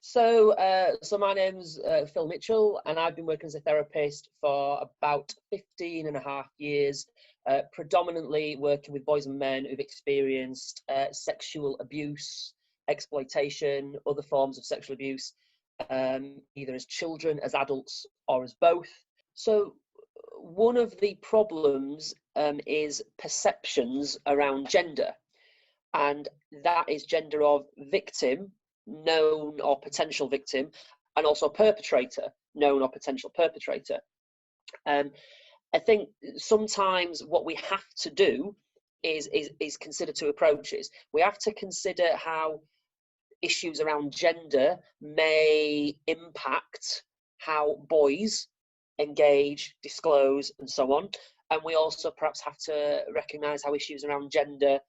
So my name's Phil Mitchell, and I've been working as a therapist for about 15 and a half years, predominantly working with boys and men who've experienced sexual abuse, exploitation, other forms of sexual abuse, either as children, as adults, or as both. So one of the problems is perceptions around gender, and that is gender of victim, known or potential victim, and also perpetrator, known or potential perpetrator. I think sometimes what we have to do is consider two approaches. We have to consider how issues around gender may impact how boys engage, disclose, and so on. And we also perhaps have to recognise how issues around gender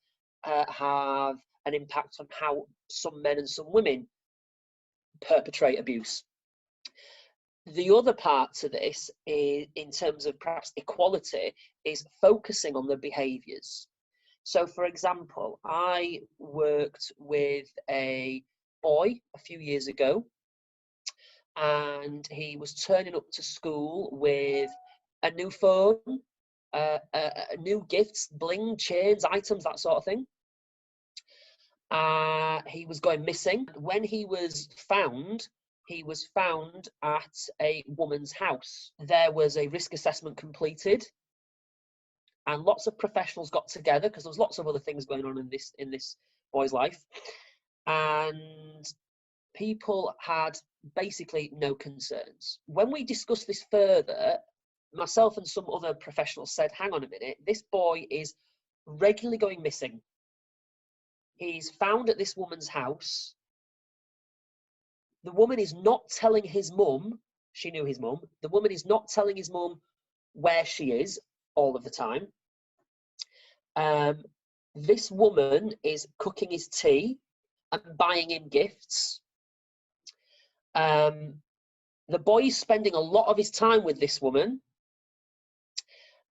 have an impact on how some men and some women perpetrate abuse. The other part to this, is, in terms of perhaps equality, is focusing on the behaviours. So, for example, I worked with a boy a few years ago, and he was turning up to school with a new phone, new gifts, bling, chains, items, that sort of thing. He was going missing. When he was found at a woman's house. There was a risk assessment completed, and lots of professionals got together because there was lots of other things going on in this boy's life, and people had basically no concerns. When we discussed this further, myself and some other professionals said, hang on a minute, this boy is regularly going missing. He's found at this woman's house. The woman is not telling his mum, she knew his mum, the woman is not telling his mum where she is all of the time. This woman is cooking his tea and buying him gifts. The boy is spending a lot of his time with this woman.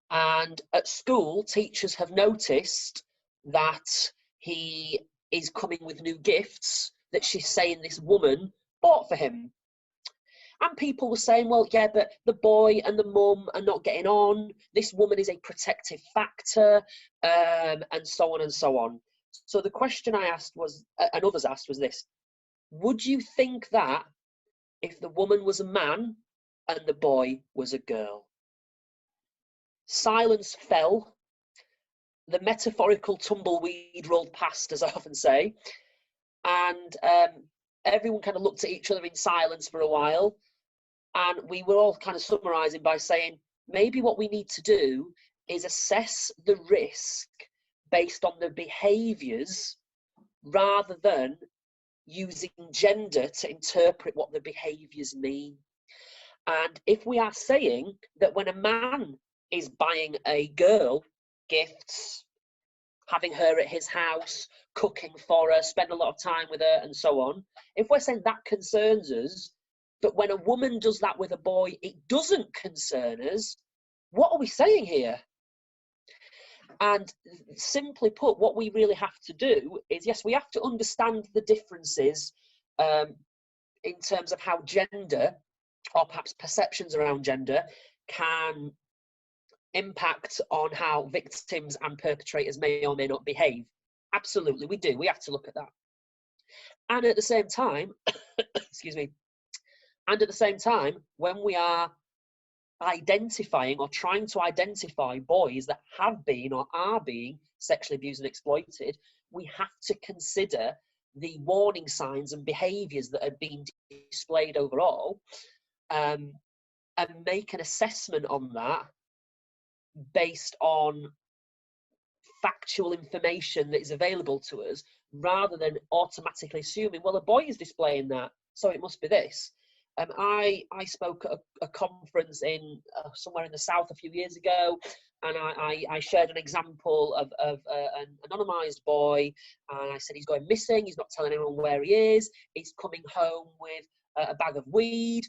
And at school, teachers have noticed that he is coming with new gifts that she's saying this woman bought for him. And people were saying, well, yeah, but the boy and the mum are not getting on. This woman is a protective factor, and so on and so on. So the question I asked was, and others asked, was this: would you think that if the woman was a man and the boy was a girl? Silence fell. The metaphorical tumbleweed rolled past, as I often say. And everyone kind of looked at each other in silence for a while. And we were all kind of summarising by saying, maybe what we need to do is assess the risk based on the behaviours rather than using gender to interpret what the behaviours mean. And if we are saying that when a man is buying a girl gifts, having her at his house, cooking for her, spend a lot of time with her, and so on, if we're saying that concerns us, but when a woman does that with a boy, it doesn't concern us, what are we saying here? And simply put, what we really have to do is, yes, we have to understand the differences in terms of how gender, or perhaps perceptions around gender, can impact on how victims and perpetrators may or may not behave. Absolutely, we do. We have to look at that. And at the same time, excuse me, and at the same time, when we are identifying or trying to identify boys that have been or are being sexually abused and exploited, we have to consider the warning signs and behaviours that are being displayed overall, and make an assessment on that based on factual information that is available to us, rather than automatically assuming, well, a boy is displaying that, so it must be this. I spoke at a conference in somewhere in the south a few years ago, and I shared an example of an anonymised boy, and I said he's going missing, he's not telling anyone where he is, he's coming home with a bag of weed,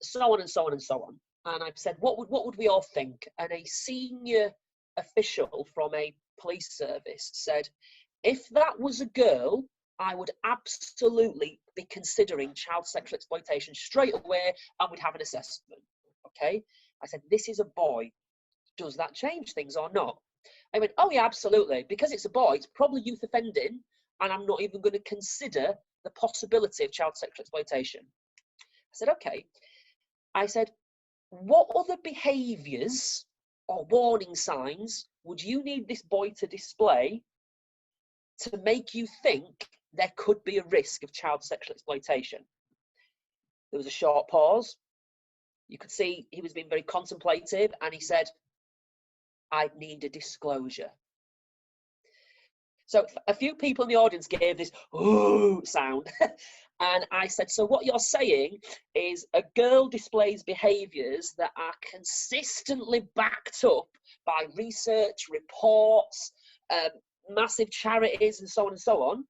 so on and so on and so on. And I said, what would we all think? And a senior official from a police service said, if that was a girl, I would absolutely be considering child sexual exploitation straight away, and we'd have an assessment. Okay? I said, this is a boy. Does that change things or not? I went, oh yeah, absolutely. Because it's a boy, it's probably youth offending, and I'm not even going to consider the possibility of child sexual exploitation. I said, okay. I said, what other behaviours or warning signs would you need this boy to display to make you think there could be a risk of child sexual exploitation? There was a short pause. You could see he was being very contemplative, and he said, I'd need a disclosure. So a few people in the audience gave this ooh sound. And I said, so what you're saying is a girl displays behaviours that are consistently backed up by research, reports, massive charities, and so on and so on.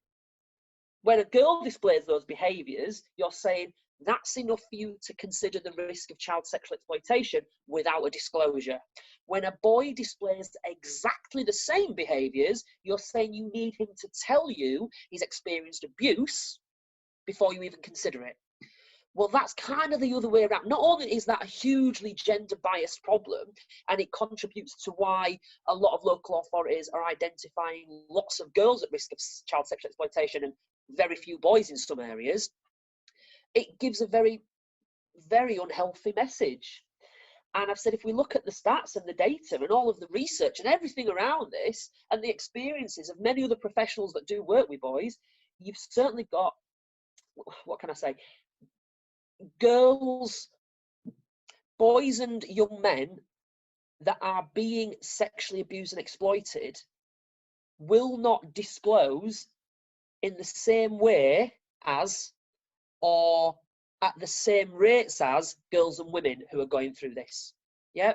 When a girl displays those behaviours, you're saying that's enough for you to consider the risk of child sexual exploitation without a disclosure. When a boy displays exactly the same behaviours, you're saying you need him to tell you he's experienced abuse before you even consider it. Well, that's kind of the other way around. Not only is that a hugely gender biased problem, and it contributes to why a lot of local authorities are identifying lots of girls at risk of child sexual exploitation and very few boys in some areas, it gives a very, very unhealthy message. And I've said, if we look at the stats and the data and all of the research and everything around this and the experiences of many other professionals that do work with boys, you've certainly got, what can I say, girls, boys and young men that are being sexually abused and exploited will not disclose in the same way as, or at the same rates as, girls and women who are going through this. Yeah,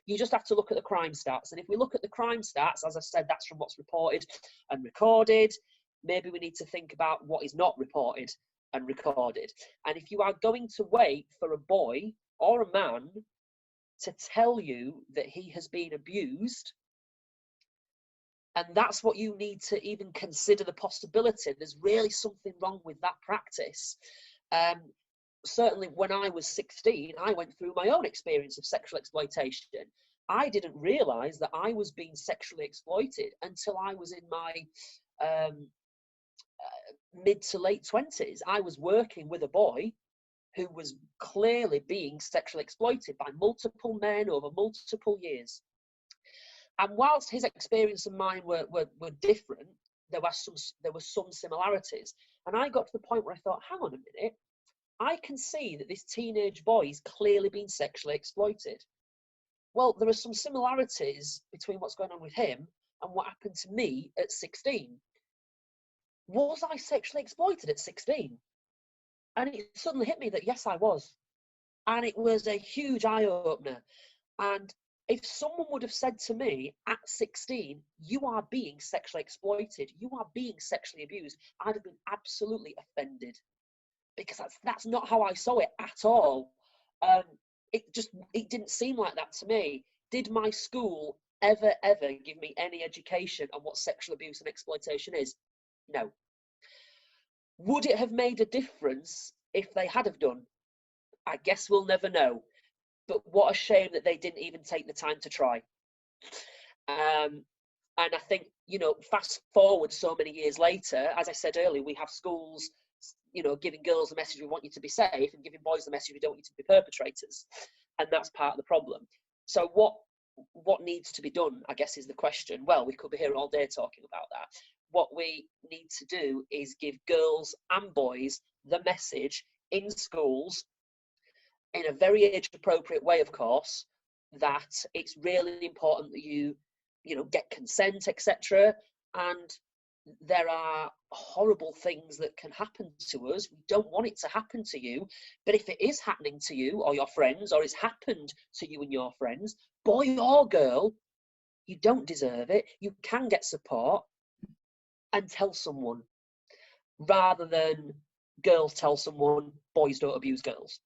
you just have to look at the crime stats. And if we look at the crime stats, as I said, that's from what's reported and recorded. Maybe we need to think about what is not reported and recorded. And if you are going to wait for a boy or a man to tell you that he has been abused, and that's what you need to even consider the possibility, there's really something wrong with that practice. Certainly when I was 16, I went through my own experience of sexual exploitation. I didn't realise that I was being sexually exploited until I was in my mid to late 20s. I was working with a boy who was clearly being sexually exploited by multiple men over multiple years. And whilst his experience and mine were different, there were some similarities. And I got to the point where I thought, hang on a minute, I can see that this teenage boy is clearly being sexually exploited. Well, there are some similarities between what's going on with him and what happened to me at 16. Was I sexually exploited at 16? And it suddenly hit me that yes, I was. And it was a huge eye-opener. And if someone would have said to me at 16, you are being sexually exploited, you are being sexually abused, I'd have been absolutely offended. Because that's not how I saw it at all. It didn't seem like that to me. Did my school ever give me any education on what sexual abuse and exploitation is? No. Would it have made a difference if they had have done? I guess we'll never know. But what a shame that they didn't even take the time to try. And I think, fast forward so many years later, as I said earlier, we have schools, giving girls the message, we want you to be safe, and giving boys the message, we don't want you to be perpetrators. And that's part of the problem. So what needs to be done, I guess, is the question. Well, we could be here all day talking about that. What we need to do is give girls and boys the message in schools, in a very age-appropriate way, of course, that it's really important that you get consent, etc. And there are horrible things that can happen to us. We don't want it to happen to you, but if it is happening to you or your friends, or it's happened to you and your friends, boy or girl, you don't deserve it. You can get support, and tell someone, rather than girls tell someone, boys don't abuse girls.